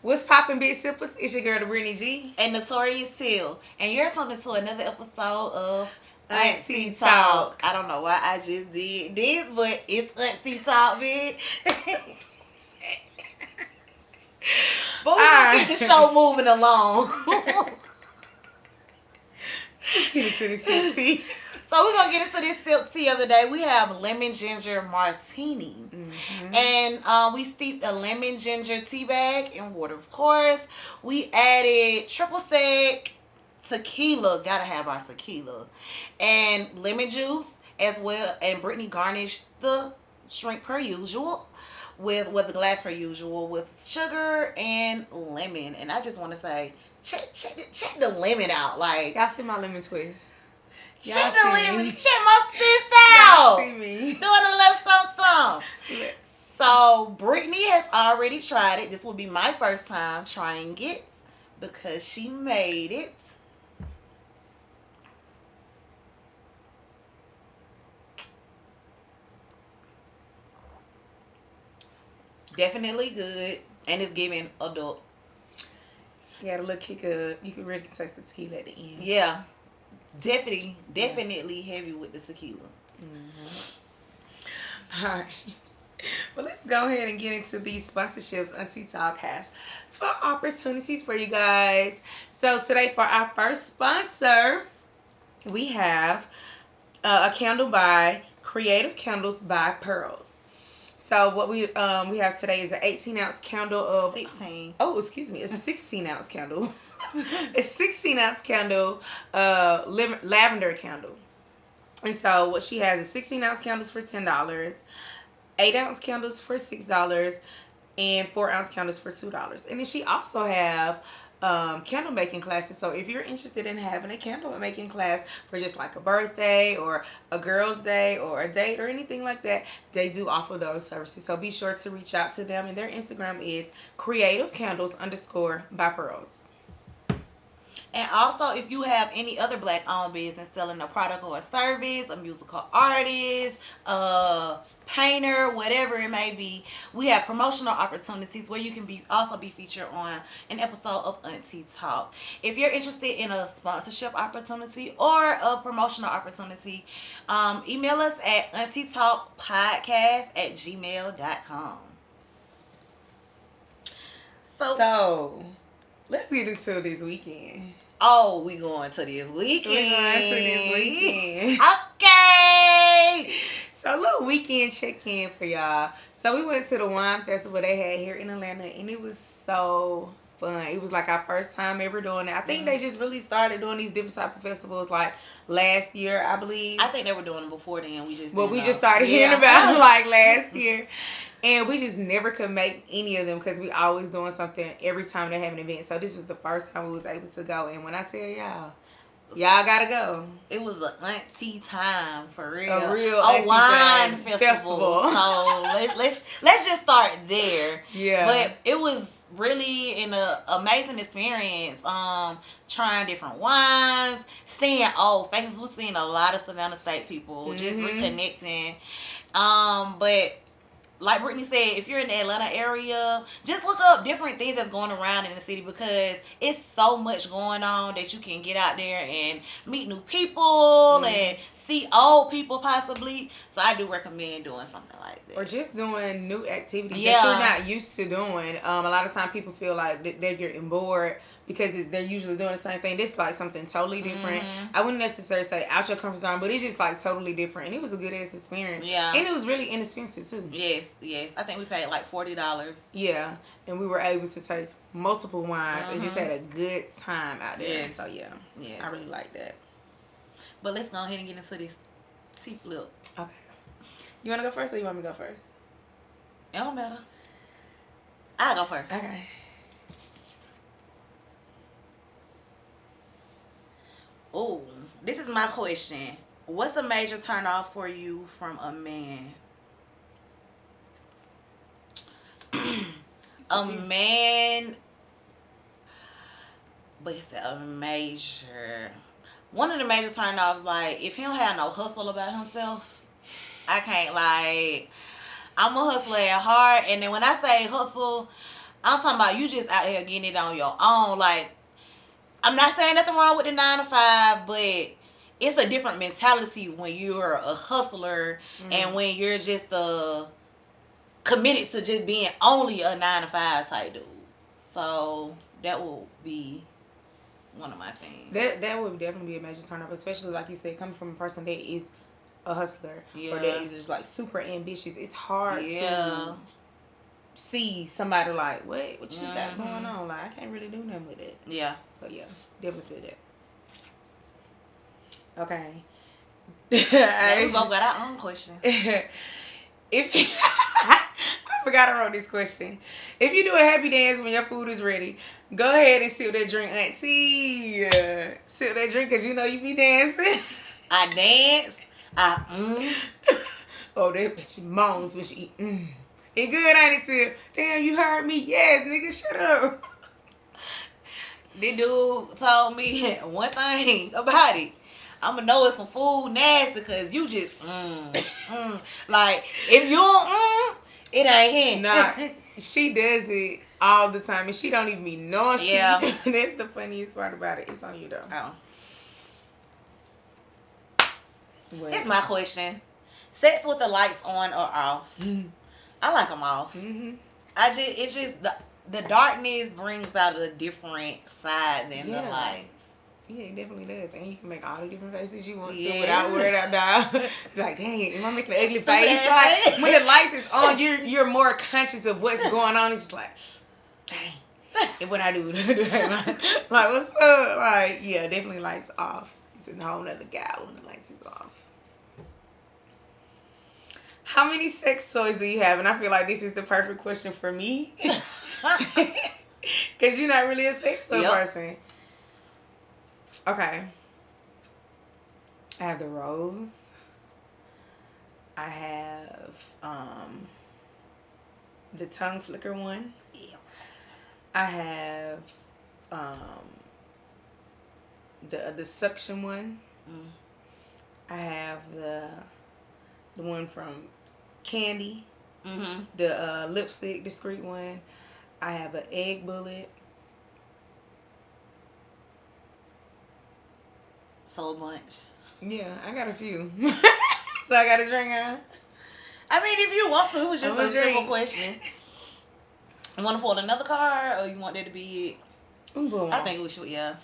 What's poppin', big sippers? It's your girl, the Brittany G. And Notorious Till. And you're talking to another episode of AunTEA AunTEA Talk. Talk. I don't know why I just did this, but it's AunTEA Talk, bitch. But we're going to keep the show moving along. Let's get into this sip tea. So we're going to get into this sip tea of the day. We have lemon ginger martini. Mm-hmm. And we steeped a lemon ginger tea bag in water, of course. We added triple sec tequila. Gotta have our tequila. And lemon juice as well. And Brittany garnished the drink per usual. With the glass per usual. With sugar and lemon. And I just want to say, check the lemon out. Like, Y'all see my lemon twist. check the lemon. Check my sis out. Y'all see me. Doing a little something. So, Brittany has already tried it. This will be my first time trying it because she made it. Definitely good. And it's giving adult. Yeah, the little kick of, you can really taste the tequila at the end. Yeah. Definitely heavy with the tequila. Mm-hmm. All right. Well, let's go ahead and get into these sponsorships AunTEA Talk has 12 opportunities for you guys. So today for our first sponsor, we have a candle by Creative Candles by Pearl. So what we have today is an 18-ounce candle of 16. Oh, excuse me, a 16-ounce candle. A 16-ounce candle, lavender candle. And so what she has is 16-ounce candles for $10, 8-ounce candles for $6, and 4-ounce candles for $2. And then she also have candle making classes. So if you're interested in having a candle making class for just like a birthday or a girl's day or a date or anything like that, they do offer those services. So be sure to reach out to them, and their Instagram is creativecandles_by-pearls. And also, if you have any other black-owned business selling a product or a service, a musical artist, a painter, whatever it may be, we have promotional opportunities where you can also be featured on an episode of AunTEA Talk. If you're interested in a sponsorship opportunity or a promotional opportunity, email us at AunTEATalkpodcast@gmail.com. So, let's get into this weekend. Oh, we going to this weekend. Okay. So a little weekend check-in for y'all. So we went to the wine festival they had here in Atlanta, and it was so fun. It was like our first time ever doing it. I think they just really started doing these different type of festivals like last year, I believe. I think they were doing them before then. We just started hearing about them like last year. And we just never could make any of them because we always doing something every time they have an event. So this was the first time we was able to go. And when I tell y'all gotta go. It was an auntie time for real. A wine festival. So let's just start there. Yeah. But it was really an amazing experience. Trying different wines, seeing old faces. We're seeing a lot of Savannah State people, just reconnecting. But like Brittany said, if you're in the Atlanta area, just look up different things that's going around in the city because it's so much going on that you can get out there and meet new people and see old people possibly. So I do recommend doing something like that. Or just doing new activities that you're not used to doing. A lot of times people feel like they're getting bored because they're usually doing the same thing. This is like something totally different. I wouldn't necessarily say out your comfort zone, but it's just like totally different. And it was a good ass experience. Yeah. And it was really inexpensive too. Yes. I think we paid like $40. Yeah. And we were able to taste multiple wines and just had a good time out there. Yes. So yeah. I really like that. But let's go ahead and get into this tea flip. Okay. You want to go first or you want me to go first? It don't matter. I'll go first. Okay. Oh, this is my question. What's a major turn off for you from a man? A man, but it's a major. One of the major turn offs, like if he don't have no hustle about himself, I can't. Like, I'm a hustler at heart, and then when I say hustle, I'm talking about you just out here getting it on your own. Like, I'm not saying nothing wrong with the 9 to 5, but it's a different mentality when you're a hustler and when you're just committed to just being only a 9 to 5 type dude. So that will be one of my things. That would definitely be a major turn off, especially like you said, coming from a person that is a hustler or that is just like super ambitious. It's hard to see somebody like, what you got going on? Like, I can't really do nothing with it. Yeah. So yeah, definitely feel that. Okay. Now we both got our own question. If I forgot I wrote this question. If you do a happy dance when your food is ready, go ahead and sip that drink, Auntie. Sip that drink because you know you be dancing. I dance. Oh, that bitch moans when she eat. It good, ain't it, Till? Damn, you heard me? Yes, nigga, shut up. This dude told me one thing about it. I'ma know it's some food nasty because you just like if you don't it ain't him. Nah, she does it all the time and she don't even be knowing she that's the funniest part about it. It's on you though. Oh. Here's my question. Sex with the lights on or off? I like them off. It's just the darkness brings out a different side than the lights. Yeah, it definitely does. And you can make all the different faces you want to without worrying about like, dang, am I making an ugly face? Like, when the lights is on, you're more conscious of what's going on. It's just like, dang, and what I do. Like, what's up? Like, yeah, definitely lights off. It's a whole nother gal when the lights is off. How many sex toys do you have? And I feel like this is the perfect question for me. Because you're not really a sex toy person. Okay. I have the rose. I have the tongue flicker one. Yeah. I have the suction one. I have the one from Candy. The lipstick discreet one. I have an egg bullet. So much. Yeah, I got a few. So I got a drink on. I mean, if you want to, it was just a simple question. You want to pull another card, or you want that to be it? I think we should, yeah.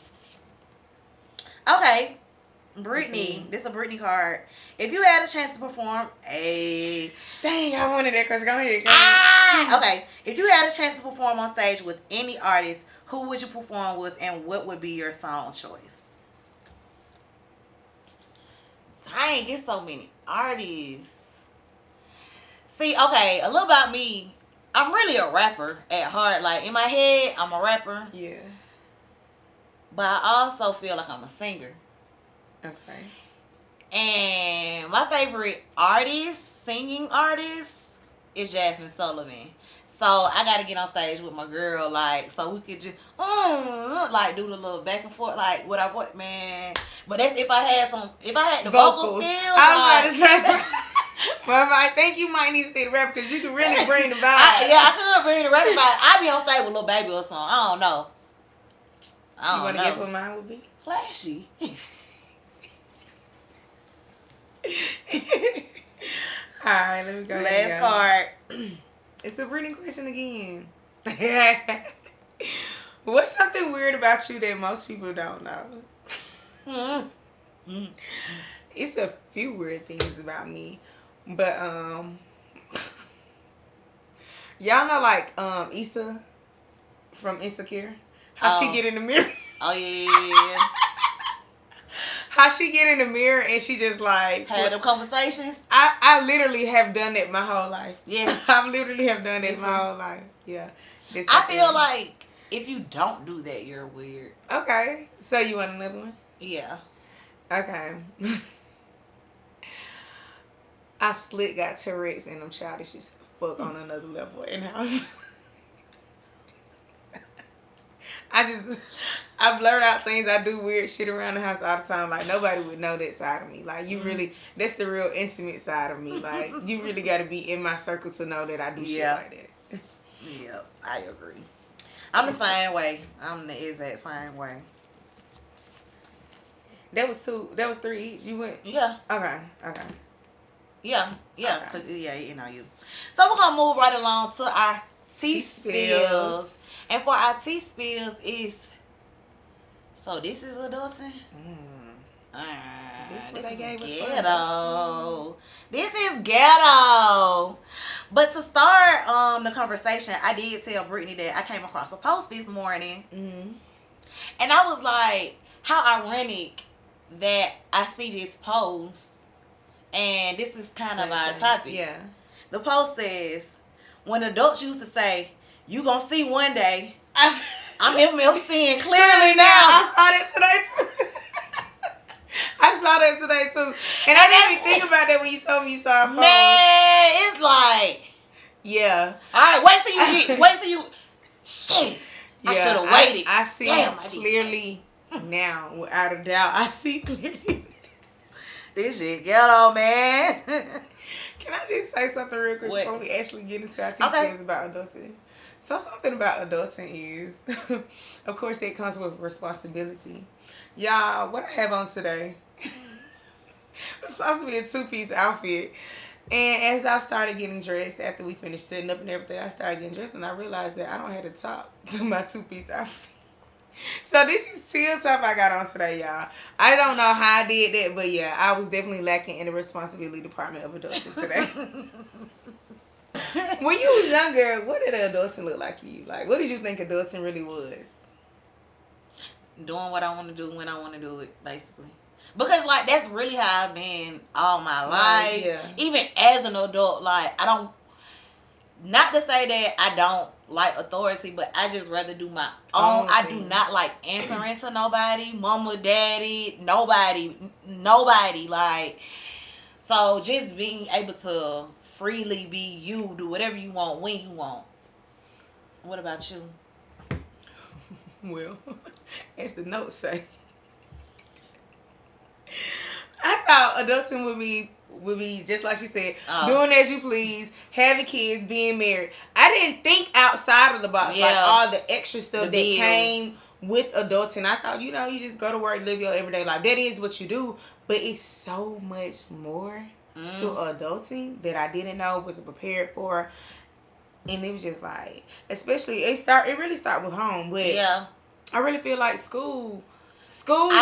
Okay. Brittany. This is a Brittany card. If you had a chance to perform Dang, I wanted that question. Go ahead. Okay. If you had a chance to perform on stage with any artist, who would you perform with, and what would be your song choice? Dang, get so many artists. See, okay, a little about me. I'm really a rapper at heart. Like, in my head, I'm a rapper. Yeah. But I also feel like I'm a singer. Okay. And my favorite artist, singing artist, is Jasmine Sullivan. So I gotta get on stage with my girl, like, so we could just like do the little back and forth, like what I want, man. But that's if I had the vocal skills. I was about to say. Well, I think you might need to stay to rap because you can really bring the vibe. I could bring the rap vibe. I be on stage with Lil Baby or something. I don't know. You want to guess what mine would be? Flashy. Alright, let me go. Last card. It's the Brittany question again. What's something weird about you that most people don't know? It's a few weird things about me. But y'all know like Issa from Insecure? How she get in the mirror? Oh yeah. How she get in the mirror and she just like had them conversations. I literally have done that my whole life. Yeah, I literally have done that my whole life. Yeah, I feel like if you don't do that, you're weird. Okay, so you want another one? Yeah. Okay. I slick got Tourette's and I'm childish as fuck on another level in house. I blurt out things. I do weird shit around the house all the time. Like, nobody would know that side of me. Like, you really, that's the real intimate side of me. Like, you really got to be in my circle to know that I do shit like that. Yeah, I agree. I'm the same way. I'm the exact same way. That was 2. That was 3 each. You went. Yeah. Okay. Yeah. Okay. Cause you know you. So we're gonna move right along to our tea spills. And for our tea spills is. So this is adulting. This is what they gave us. Ghetto. This is ghetto. But to start the conversation, I did tell Brittany that I came across a post this morning, and I was like, "How ironic that I see this post." And this is kind of our topic. Yeah. The post says, "When adults used to say, you gonna see one day," I'm MFCing clearly now. I saw that today too. I saw that today too. And I didn't even think about that when you told me you saw a post. Man, it's like, yeah. Alright, wait till you shit. I should have waited. I see it clearly now, without a doubt. I see clearly. This shit ghetto, man. Can I just say something real quick before we actually get into our teachings about adulting? So something about adulting is, of course, that comes with responsibility. Y'all, what I have on today, it's supposed to be a 2-piece outfit. And as I started getting dressed, after we finished setting up and everything, I started getting dressed and I realized that I don't have the top to my 2-piece outfit. So this is teal top I got on today, y'all. I don't know how I did that, but yeah, I was definitely lacking in the responsibility department of adulting today. When you was younger, what did adulting look like to you? Like, what did you think adulting really was? Doing what I want to do when I want to do it, basically. Because, like, that's really how I've been all my life. Yeah. Even as an adult, like, I don't, not to say that I don't like authority, but I just rather do my own. I do not like answering to nobody, mama, daddy, nobody, like, so just being able to freely be you, do whatever you want, when you want. What about you? Well, as the notes say, I thought adulting would be just like she said, doing as you please, having kids, being married. I didn't think outside of the box, like all the extra stuff that came with adulting. I thought, you just go to work, live your everyday life. That is what you do, but it's so much more to adulting that I didn't know, wasn't prepared for. And it was just like, especially it really started with home, but I really feel like school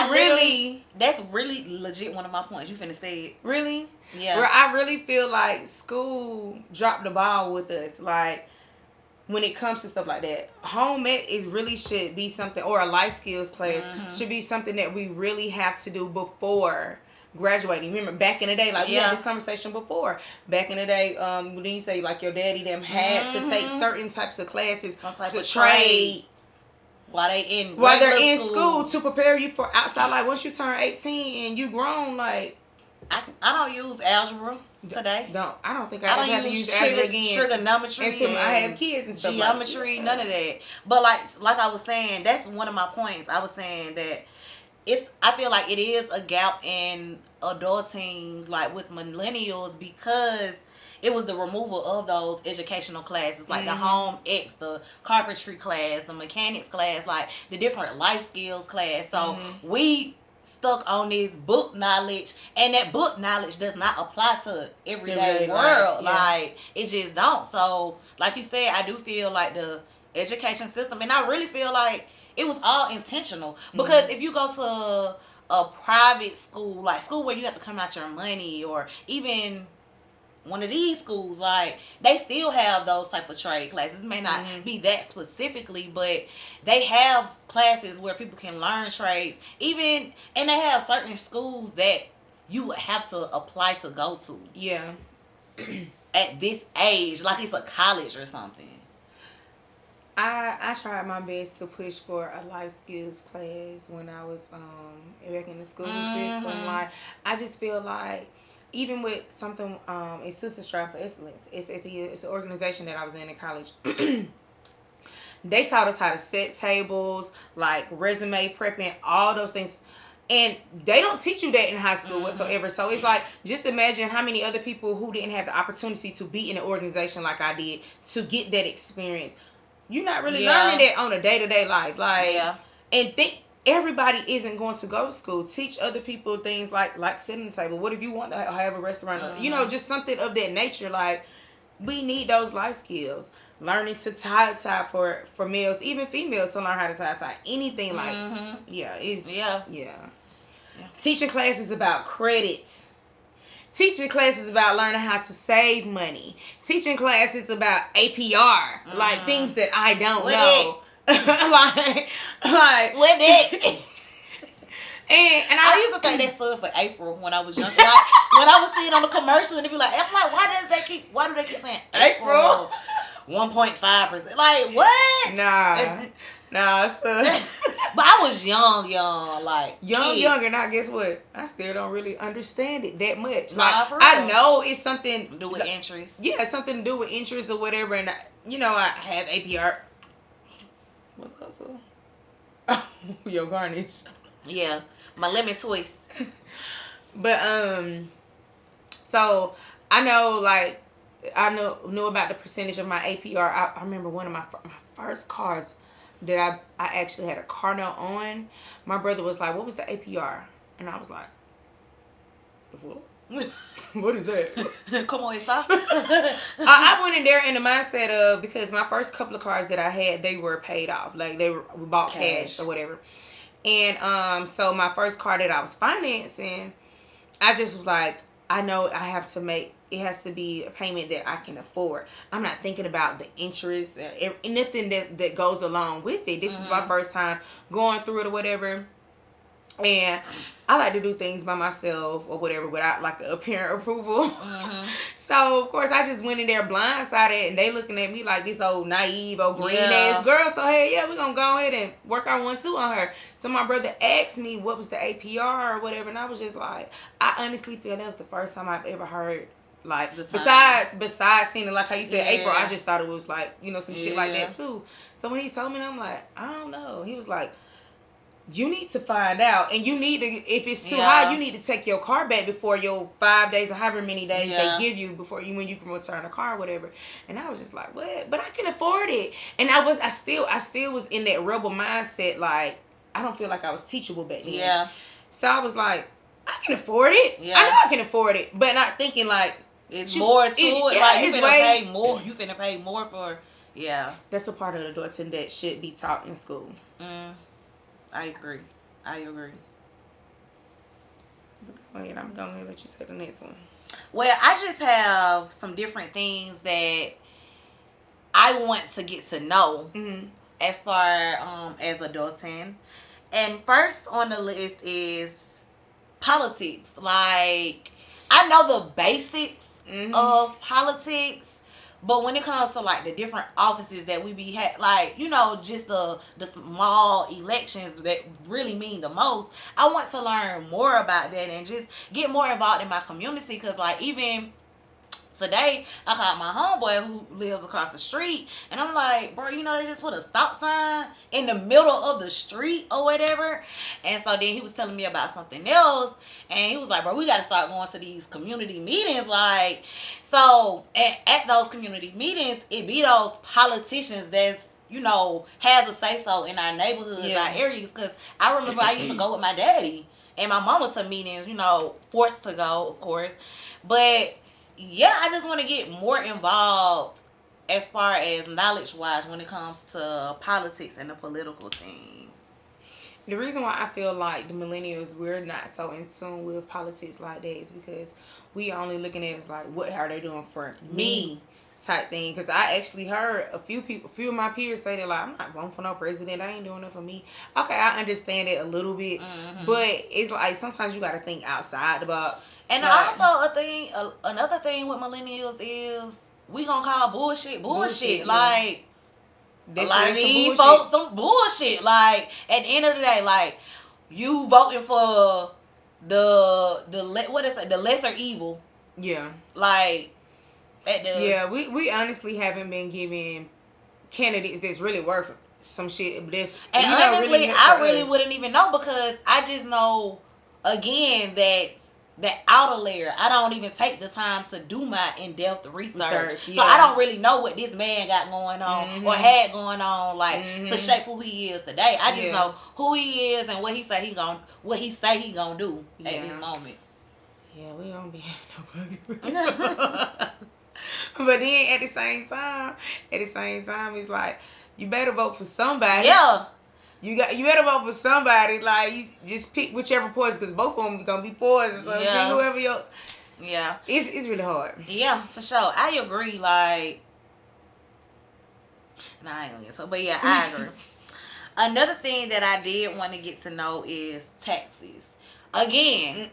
really, that's really legit one of my points. You finna say it. Really? Yeah. Where I really feel like school dropped the ball with us. Like, when it comes to stuff like that. Home ec really should be something, or a life skills class should be something that we really have to do before graduating. Remember, back in the day, like we had this conversation before. Back in the day, when you say like your daddy them had to take certain types of classes to trade. While they're in school to prepare you for outside. Like, once you turn 18 and you grown, like, I don't use algebra today. I don't think I have to use algebra again. Trigonometry until I have kids and stuff. Geometry, like none of that. But like I was saying, that's one of my points. I was saying that I feel like it is a gap in adulting, like with millennials, because it was the removal of those educational classes, like the home ec, the carpentry class, the mechanics class, like the different life skills class. So we stuck on this book knowledge, and that book knowledge does not apply to everyday world. Like, it just don't. So, like you said, I do feel like the education system, and I really feel like it was all intentional. Because if you go to a private school, like school where you have to come out your money, or even one of these schools, like, they still have those type of trade classes. It may not be that specifically, but they have classes where people can learn trades. And they have certain schools that you would have to apply to go to. Yeah. At this age, like it's a college or something. I tried my best to push for a life skills class when I was back in the school system. Like, I just feel like, even with something, it's Sister Strive for Excellence. It's an organization that I was in college. They taught us how to set tables, like resume prepping, all those things. And they don't teach you that in high school whatsoever. So it's like, just imagine how many other people who didn't have the opportunity to be in an organization like I did to get that experience you're not really learning that on a day-to-day life. Like, and think everybody isn't going to go to school. Teach other people things like sitting at the table. What if you want to have a restaurant? You know, just something of that nature. Like, we need those life skills. Learning to tie for males, even females, to learn how to tie. Anything like, Teaching classes about credit. Teaching classes about learning how to save money. Teaching classes about APR, like things that I don't know. like what it? And I used to think that stood for April when I was younger. Like, when I was seeing on the commercial and they be like, I'm like, why do they keep saying April? 1.5%. Like, what? Nah, so. But I was young, like young, and I guess what? I still don't really understand it that much. Nah, like, for real. I know it's something to do with interest. Yeah, something to do with interest or whatever. And I have APR. What's also? Oh, your garnish. Yeah, my lemon twist. But so I know, like, I knew about the percentage of my APR. I remember one of my first cars that I actually had a car note on. My brother was like, "What was the APR?" And I was like, "What? What is that?" Come on, stop. I went in there in the mindset of, because my first couple of cars that I had, they were paid off, like we bought cash or whatever. And so my first car that I was financing, I just was like, I know I have to make. It has to be a payment that I can afford. I'm not thinking about the interest and anything that goes along with it. This is my first time going through it or whatever. And I like to do things by myself or whatever without like a parent approval. So, of course, I just went in there blindsided, and they looking at me like this old naive, old green ass girl. So, hey, we're going to go ahead and work our 1-2 on her. So, my brother asked me what was the APR or whatever, and I was just like, I honestly feel that was the first time I've ever heard. Like, besides seeing it, like how you said April, I just thought it was like, some shit like that too. So when he told me, I'm like, I don't know. He was like, you need to find out, and you need to, if it's too high, you need to take your car back before your 5 days or however many days they give you when you can return the car or whatever. And I was just like, what? But I can afford it. And I still was in that rebel mindset, like, I don't feel like I was teachable back then. Yeah. So I was like, I can afford it. Yeah. I know I can afford it, but not thinking like, it's more to it. Like, you finna pay more. You finna pay more for. Yeah. That's a part of the adulting that should be taught in school. I agree. Go ahead. I'm going to let you say the next one. Well, I just have some different things that I want to get to know as far as adulting. And first on the list is politics. Like, I know the basics of politics, but when it comes to like the different offices that we be like, just the small elections that really mean the most, I want to learn more about that and just get more involved in my community. Because like, even today, I called my homeboy who lives across the street, and I'm like, bro, they just put a stop sign in the middle of the street or whatever. And so then he was telling me about something else, and he was like, bro, we got to start going to these community meetings. Like, so at those community meetings, it be those politicians that's, has a say-so in our neighborhoods, our areas. Because I remember I used to go with my daddy and my mama to meetings, forced to go, of course. But yeah, I just want to get more involved as far as knowledge-wise when it comes to politics and the political thing. The reason why I feel like the millennials, we're not so in tune with politics like that is because we are only looking at it as like, what are they doing for me type thing. Because I actually heard a few of my peers say that, like, I'm not voting for no president. I ain't doing it for me. Okay, I understand it a little bit. But it's like sometimes you got to think outside the box. And like, also another thing with millennials is we gonna call bullshit. Like, these folks some bullshit. Like, at the end of the day, like, you voting for the lesser evil. Yeah. Like, we honestly haven't been given candidates that's really worth some shit. And honestly, I really wouldn't even know, because I just know, again, that that outer layer. I don't even take the time to do my in-depth research. Yeah. So I don't really know what this man got going on or had going on, like to shape who he is today. I just know who he is and what he say he gonna do at this moment. Yeah, we don't be having nobody. But then at the same time, it's like you better vote for somebody. Yeah. You better vote for somebody. Like, you just pick whichever poison, because both of them gonna be poison. So pick whoever you. Yeah. It's really hard. Yeah, for sure. I agree. Like, nah, I ain't gonna get so, but yeah, I agree. Another thing that I did want to get to know is taxes. Again,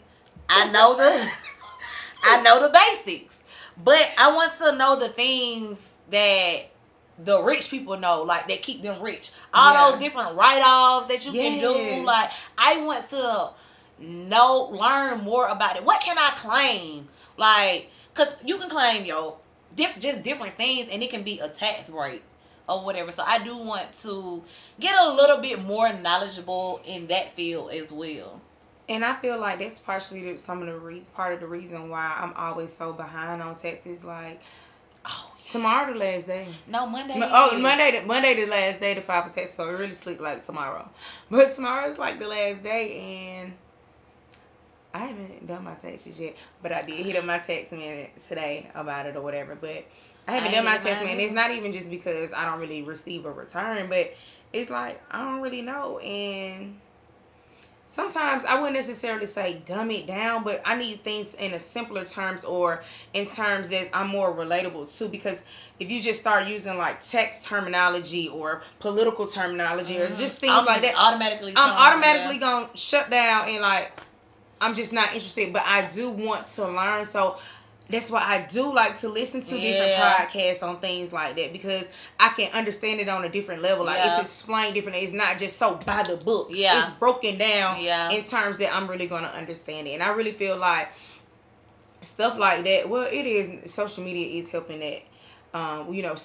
I know the basics, but I want to know the things that the rich people know, like, that keep them rich. All those different write-offs that you can do. Like, I want to learn more about it. What can I claim? Like, because you can claim just different things, and it can be a tax break or whatever. So I do want to get a little bit more knowledgeable in that field as well. And I feel like that's partially part of the reason why I'm always so behind on taxes. Like, tomorrow the last day. No, Monday. Monday the last day to file for taxes. So it really slick like tomorrow. But tomorrow is like the last day, and I haven't done my taxes yet. But I did hit up my tax man today about it or whatever. But I haven't done my tax man. It's not even just because I don't really receive a return, but it's like I don't really know. And sometimes I wouldn't necessarily say dumb it down, but I need things in a simpler terms or in terms that I'm more relatable to. Because if you just start using like text terminology or political terminology or just things like that, I'm automatically going to shut down and like, I'm just not interested. But I do want to learn. So that's why I do like to listen to different podcasts on things like that, because I can understand it on a different level. Like, it's explained differently. It's not just so by the book. Yeah. It's broken down in terms that I'm really going to understand it. And I really feel like stuff like that, well, it is, social media is helping that.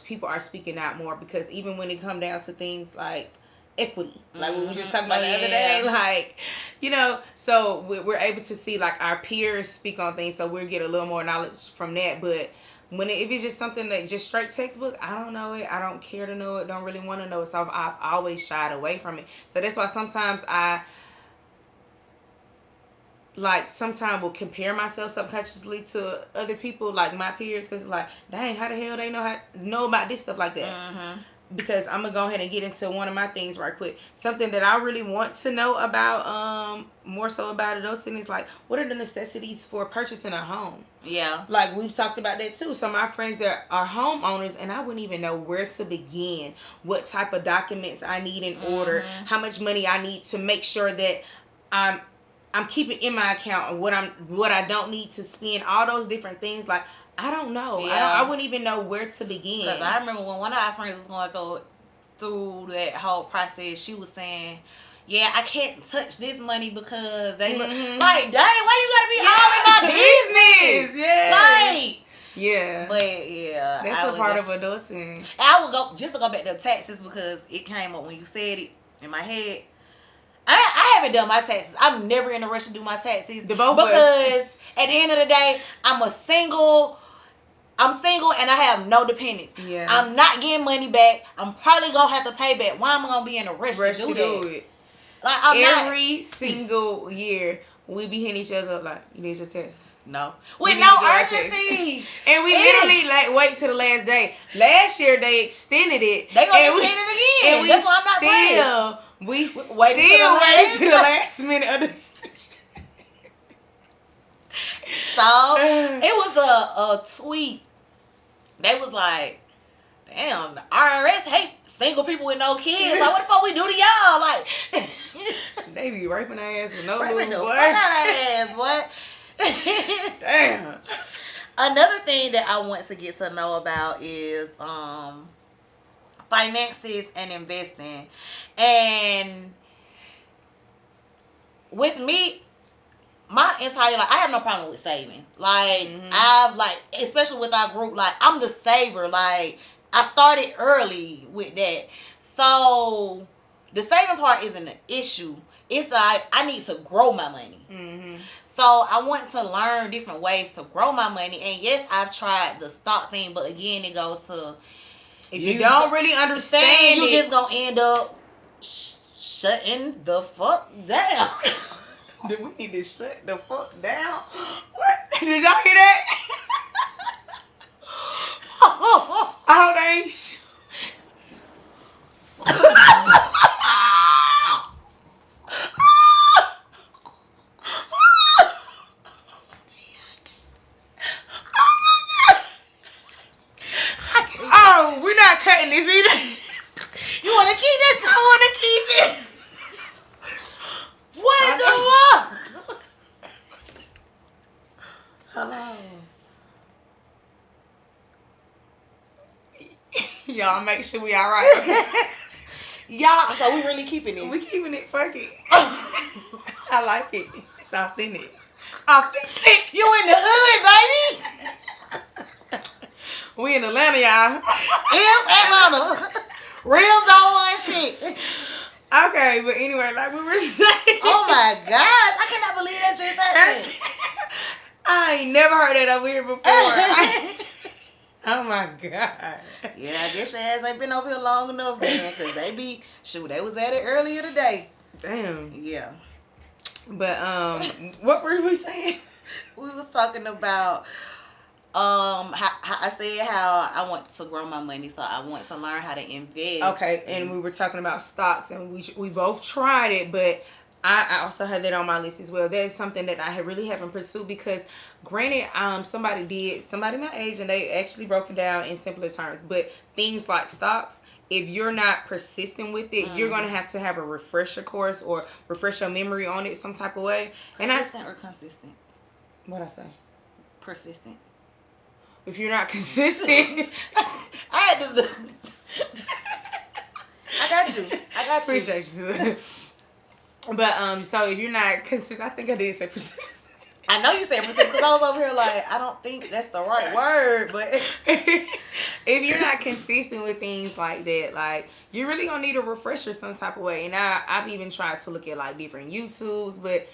People are speaking out more, because even when it come down to things like equity, like we were just talking about the other day, like, so we're able to see like our peers speak on things, so we'll get a little more knowledge from that. But if it's just something that just straight textbook, I don't know it, I don't care to know it, don't really want to know it, so I've always shied away from it. So that's why sometimes I sometimes will compare myself subconsciously to other people, like my peers, because like, dang, how the hell they know about this stuff like that. Because I'm going to go ahead and get into one of my things right quick. Something that I really want to know about, more so about adulting, is like, what are the necessities for purchasing a home? Yeah. Like, we've talked about that too. So my friends that are homeowners, and I wouldn't even know where to begin, what type of documents I need in order, how much money I need to make sure that I'm keeping in my account what I don't need to spend, all those different things. Like, I don't know. Yeah. I wouldn't even know where to begin. Because I remember when one of our friends was going through that whole process, she was saying, yeah, I can't touch this money because they look like, dang, why you gotta be all in my business? Yeah. Like, yeah. But yeah. That's a part of adulting. I would go, just to go back to taxes, because it came up when you said it in my head. I haven't done my taxes. I'm never in a rush to do my taxes. Because at the end of the day, I'm single and I have no dependents. Yeah. I'm not getting money back. I'm probably going to have to pay back. Why am I going to be in a rush to do that? Like, every single year, we be hitting each other up like, you need your test. No. With no urgency. And we literally wait till the last day. Last year, they extended it. They going to extend it again. And that's why I'm not praying. We still waited to the last minute of the So, it was a tweet. They was like, damn, the IRS hate single people with no kids. Like, what the fuck we do to y'all? Like, they be raping their ass with no raping move, boy. Ass, what? Damn. Another thing that I want to get to know about is finances and investing. And with me, my entire life, I have no problem with saving. Like, I've, like, especially with our group, like, I'm the saver. Like, I started early with that. So, the saving part isn't an issue. It's like, I need to grow my money. So I want to learn different ways to grow my money. And yes, I've tried the stock thing, but again, it goes to if you don't really understand, you just gonna end up shutting the fuck down. Do we need to shut the fuck down? What? Did y'all hear that? Oh, they ain't. Oh, we're not cutting this either. You want to keep that? I want to keep it. What the fuck? Hello. Y'all make sure we all right. Y'all, so we really keeping it. We keeping it. Fuck it. I like it. It's authentic. Authentic. You in the hood, baby. We in Atlanta, y'all. It's Atlanta. Real zone one shit. Okay, but anyway, like we were saying. Oh my God. I cannot believe that just happened. I ain't never heard that over here before. Oh my God. Yeah, I guess your ass ain't been over here long enough, man, because they was at it earlier today. Damn. Yeah. But what were we saying? We was talking about how I said how I want to grow my money, so I want to learn how to invest. Okay, and we were talking about stocks, and we both tried it, but I also had that on my list as well. That is something that I really haven't pursued because, granted, somebody my age, and they actually broke it down in simpler terms. But things like stocks, if you're not persistent with it, you're gonna have to have a refresher course or refresh your memory on it some type of way. Persistent or consistent? What I say? Persistent. If you're not consistent, I had to. I got you. Appreciate you. But so if you're not consistent, I think I did say persistent. I know you said persistent because I was over here like, I don't think that's the right word, but if you're not consistent with things like that, like you're really gonna need a refresher some type of way. And I've even tried to look at like different YouTubes, but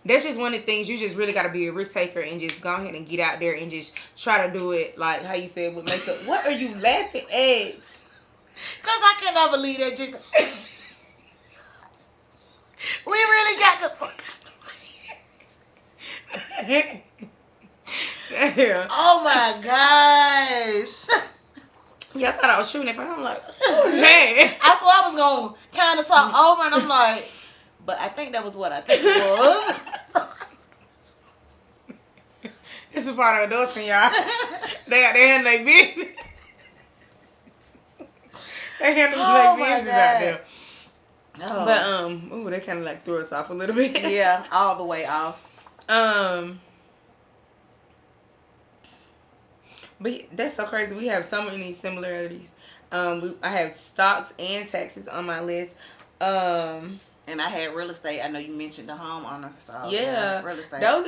that's just one of the things. You just really gotta be a risk taker and just go ahead and get out there and just try to do it like how you said with makeup. What are you laughing at? Because I cannot believe that just. We really got the fuck Yeah. Oh my gosh. Yeah, I thought I was shooting it for him. I'm like, oh man. I swear I was going to kind of talk over and I'm like, but I think that was what I think it was. This is part of adulting, y'all. They got their hand in their business. They handle their business out there. Oh. But ooh, they kind of like threw us off a little bit. Yeah, all the way off. But that's so crazy. We have so many similarities. I have stocks and taxes on my list. And I had real estate. I know you mentioned the homeowner. So yeah, real estate. Those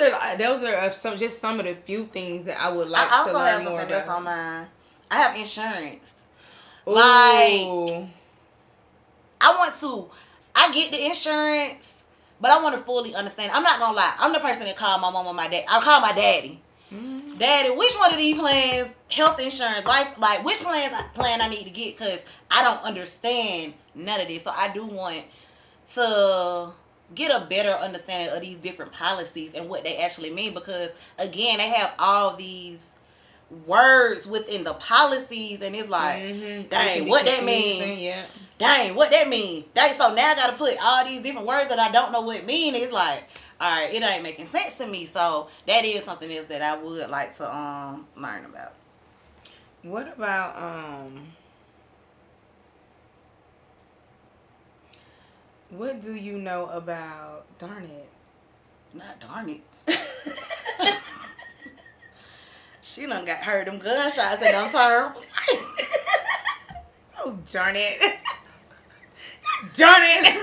are some of the few things that I would like to learn more about. I also have something else on mine. I have insurance. Ooh. Like, I get the insurance, but I want to fully understand. I'm not gonna lie. I'm the person that called my mom and my dad. I call my daddy. Mm-hmm. Daddy, which one of these plans, health insurance, life, like which plan I need to get? Because I don't understand none of this. So I do want to get a better understanding of these different policies and what they actually mean. Because again, they have all these words within the policies, and it's like, dang, what that mean? Yeah. Dang, what that mean? Dang, so now I gotta put all these different words that I don't know what mean. It's like, all right, it ain't making sense to me. So that is something else that I would like to learn about. What about what do you know about darn it? Not darn it. She done got heard them gunshots and done turn. Oh, darn it. Darn it.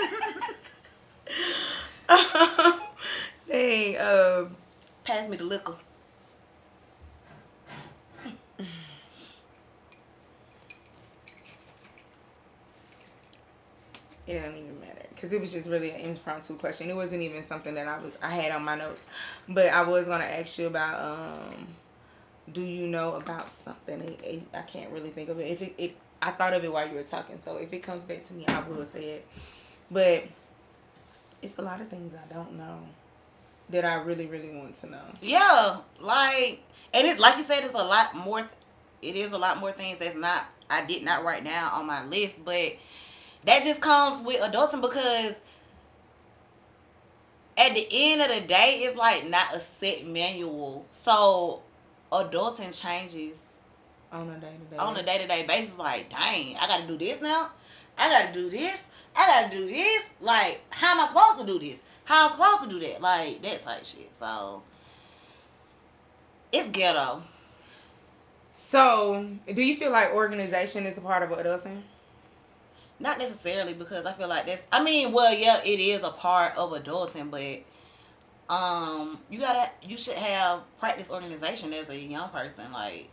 Hey, pass me the liquor. It don't even matter. Because it was just really an impromptu question. It wasn't even something that I had on my notes. But I was going to ask you about, do you know about something? I can't really think of it. If I thought of it while you were talking. So if it comes back to me, I will say it. But it's a lot of things I don't know that I really, really want to know. Yeah, like, and it's like you said, it's a lot more. It is a lot more things I did not write down on my list, but that just comes with adulting because at the end of the day, it's like not a set manual. So adulting changes on a day-to-day on a day-to-day basis. Like, dang, I gotta do this now. I gotta do this. I gotta do this. Like, how am I supposed to do this? How am I supposed to do that? Like, that type shit. So it's ghetto. So, do you feel like organization is a part of adulting? Not necessarily, because I feel like that's, I mean, well, yeah, it is a part of adulting, but you should have practice organization as a young person, like,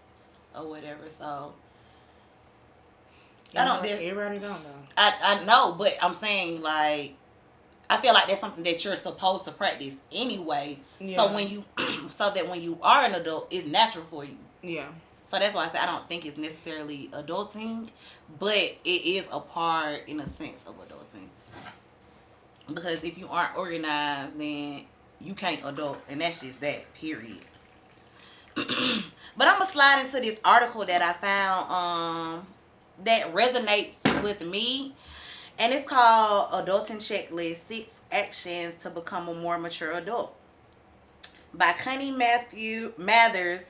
or whatever. So Everybody don't know. I know, but I'm saying, like, I feel like that's something that you're supposed to practice anyway. Yeah. So so that when you are an adult, it's natural for you. Yeah. So that's why I say I don't think it's necessarily adulting, but it is a part, in a sense, of adulting. Because if you aren't organized, then you can't adult, and that's just that, period. But I'm going to slide into this article that I found that resonates with me, and it's called Adulting Checklist, 6 Actions to Become a More Mature Adult by Connie Mathers.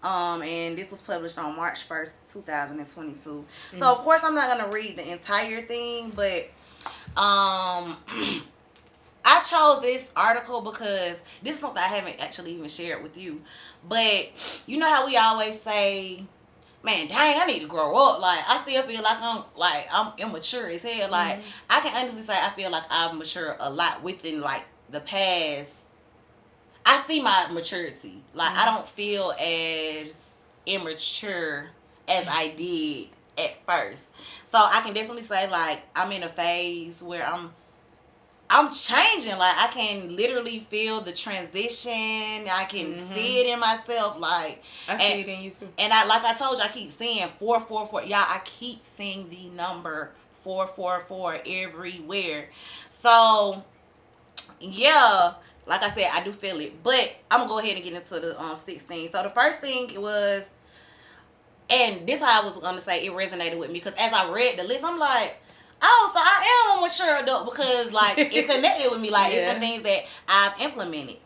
And this was published on March 1st, 2022. Mm-hmm. So, of course, I'm not going to read the entire thing, but I chose this article because this is something I haven't actually even shared with you. But you know how we always say, man, dang, I need to grow up. Like, I still feel like I'm immature as hell. Like, mm-hmm. I can honestly say I feel like I've matured a lot within, like, the past. I see my maturity. Like, mm-hmm. I don't feel as immature as I did at first. So I can definitely say, like, I'm in a phase where I'm changing. Like, I can literally feel the transition. I can mm-hmm. see it in myself. Like, I see it in you too. And I told you, I keep seeing 444. Y'all, I keep seeing the number 444 everywhere. So, yeah. Like I said, I do feel it. But I'm going to go ahead and get into the 6 things. So the first thing was, and this is how I was going to say it resonated with me. Because as I read the list, I'm like, oh, so I am a mature adult. Because, like, it connected with me. Like, yeah. It's some things that I've implemented.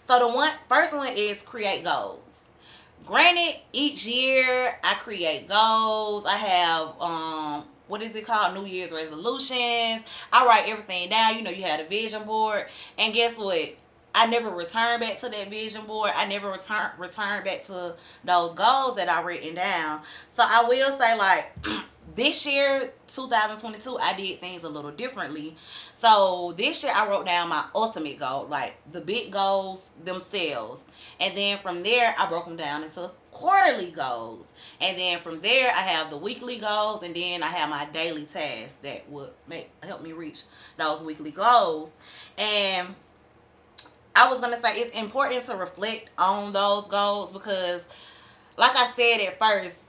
So the first one is create goals. Granted, each year I create goals. I have, what is it called? New Year's resolutions. I write everything down. You know, you had a vision board. And guess what? I never return back to that vision board. I never return back to those goals that I written down. So I will say, like, this year, 2022, I did things a little differently. So this year I wrote down my ultimate goal, like the big goals themselves. And then from there, I broke them down into quarterly goals. And then from there, I have the weekly goals. And then I have my daily tasks that would help me reach those weekly goals. And I was going to say it's important to reflect on those goals because, like I said at first,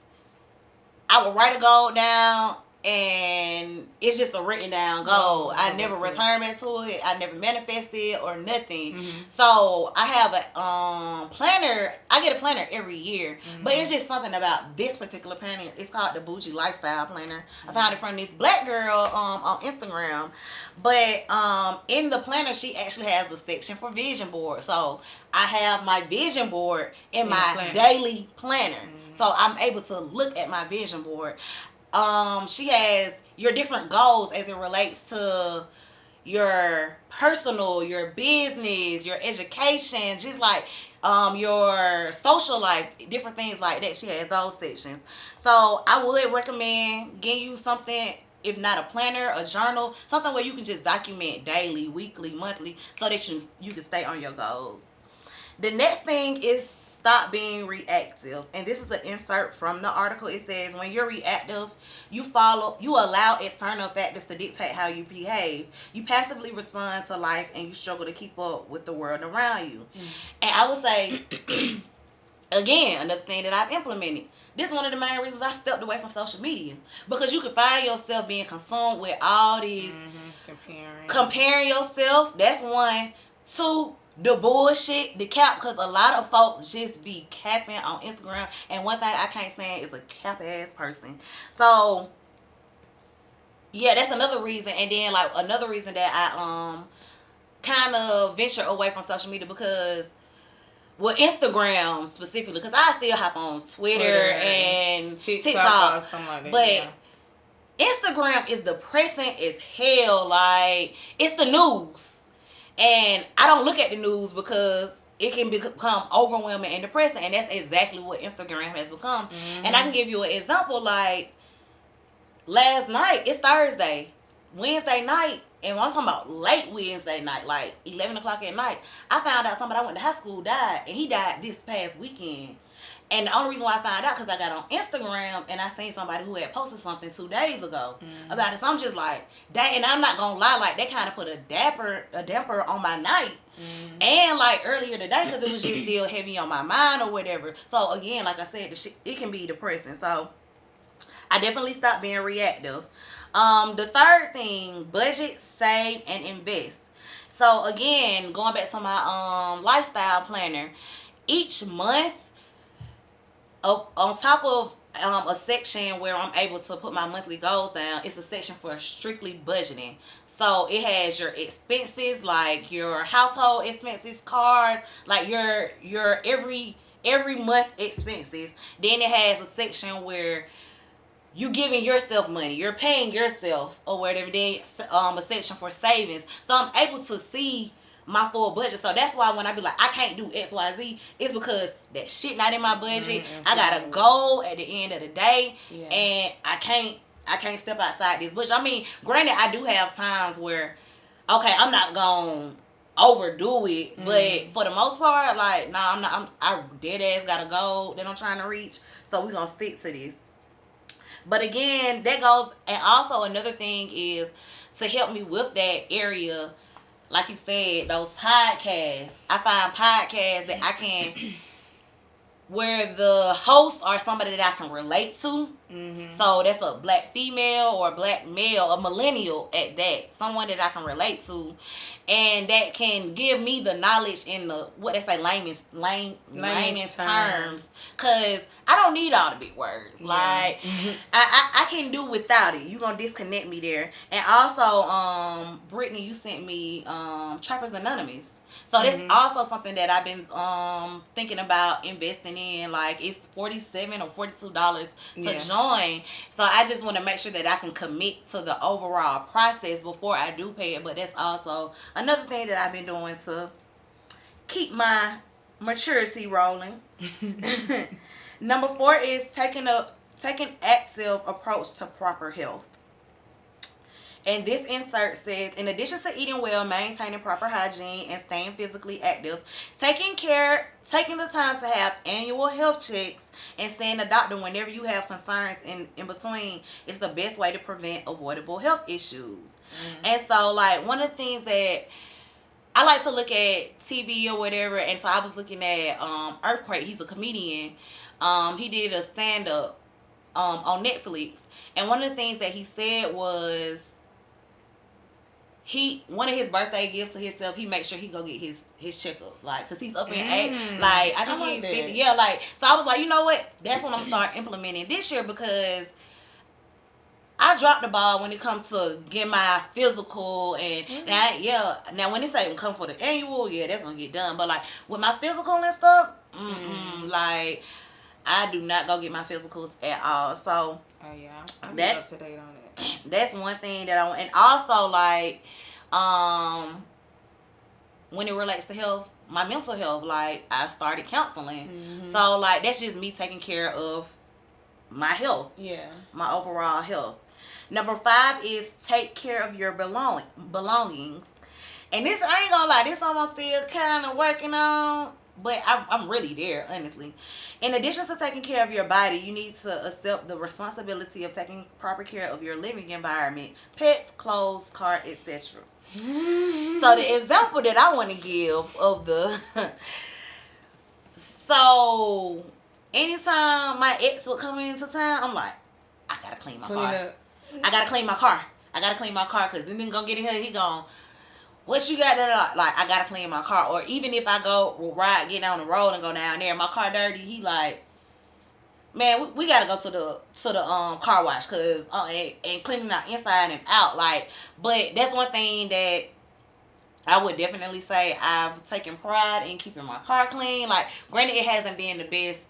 I would write a goal down and it's just a written down goal. I never return back to it. I never manifested it or nothing. Mm-hmm. So I have a planner. I get a planner every year, mm-hmm. but it's just something about this particular planner. It's called the Bougie Lifestyle Planner. Mm-hmm. I found it from this black girl on Instagram. But in the planner, she actually has a section for vision board. So I have my vision board in my daily planner. Mm-hmm. So I'm able to look at my vision board. She has your different goals as it relates to your personal, your business, your education, just like your social life, different things like that. She has those sections. So I would recommend getting you something, if not a planner, a journal, something where you can just document daily, weekly, monthly, so that you can stay on your goals. The next thing is stop being reactive. And this is an insert from the article. It says, when you're reactive, you allow external factors to dictate how you behave. You passively respond to life and you struggle to keep up with the world around you. And I would say, again, another thing that I've implemented. This is one of the main reasons I stepped away from social media. Because you can find yourself being consumed with all these comparing yourself. That's one. Two, the bullshit, the cap, because a lot of folks just be capping on Instagram. And one thing I can't stand is a cap ass person. So yeah, that's another reason. And then like another reason that I kind of venture away from social media, because well, Instagram specifically, because I still hop on Twitter and TikTok, or something like that, but Instagram is depressing as hell. Like, it's the news, and I don't look at the news because it can become overwhelming and depressing, and that's exactly what Instagram has become. And I can give you an example. Like, last night, it's Thursday, Wednesday night, and I'm talking about late Wednesday night, like 11 o'clock at night, I found out somebody I went to high school died, and he died this past weekend. And the only reason why I found out, because I got on Instagram and I seen somebody who had posted something 2 days ago about it. So I'm just like, that, and I'm not gonna lie, like, that kind of put a damper on my night. And like earlier today, because it was just still heavy on my mind or whatever. So again, like I said, the shit, it can be depressing. So I definitely stopped being reactive. The third thing, budget, save, and invest. So again, going back to my lifestyle planner, each month, on top of a section where I'm able to put my monthly goals down, it's a section for strictly budgeting. So it has your expenses, like your household expenses, cars, like your every month expenses. Then it has a section where you giving yourself money, you're paying yourself or whatever. Then a section for savings. So I'm able to see my full budget. So that's why when I be like, I can't do XYZ, it's because that shit not in my budget. I got a goal at the end of the day, and I can't step outside this budget. I mean, granted, I do have times where, okay, I'm not gonna overdo it, but for the most part, like, nah, I'm not. I dead ass got a goal that I'm trying to reach, so we gonna stick to this. But again, that goes, and also another thing is to help me with that area. Like you said, those podcasts. I find podcasts that I can, where the hosts are somebody that I can relate to. So that's a black female or a black male, a millennial at that. Someone that I can relate to. And that can give me the knowledge in the, what they say, layman's terms. Because I don't need all the big words. Like, I can do without it. You're going to disconnect me there. And also, Brittany, you sent me Trappers Anonymous. So that's also something that I've been thinking about investing in. Like, it's $47 or $42 to join. So I just want to make sure that I can commit to the overall process before I do pay it. But that's also another thing that I've been doing to keep my maturity rolling. Number 4 is taking active approach to proper health. And this insert says, in addition to eating well, maintaining proper hygiene, and staying physically active, taking the time to have annual health checks and seeing a doctor whenever you have concerns in between is the best way to prevent avoidable health issues. And so, like, one of the things that I like to look at TV or whatever, and so I was looking at Earthquake. He's a comedian. He did a stand-up on Netflix. And one of the things that he said was, one of his birthday gifts to himself, he makes sure he go get his checkups, like, cause he's up in age, like, I think he's 50. Yeah, like, so I was like, you know what? That's what I'm gonna start implementing this year, because I dropped the ball when it comes to getting my physical, and now when they say come for the annual, that's gonna get done. But like with my physical and stuff, like, I do not go get my physicals at all. So I'm up to date on it. That's one thing that I want. And also, like, when it relates to health, my mental health, like, I started counseling. So, like, that's just me taking care of my health. My overall health. Number 5 is take care of your belongings. And this, I ain't gonna lie, this I'm still kind of working on. but I'm really there, honestly. In addition to taking care of your body, you need to accept the responsibility of taking proper care of your living environment, pets, clothes, car, etc. So the example that I want to give of the so anytime my ex would come into town, I'm like, I gotta clean my car. I gotta clean my car. I gotta clean my car because then gonna get in here. He gone. What you got that like? I gotta clean my car. Or even if I go get down the road and go down there, my car dirty. He like, man, we gotta go to the car wash because and cleaning out inside and out. Like, but that's one thing that I would definitely say I've taken pride in keeping my car clean. Like, granted, it hasn't been the best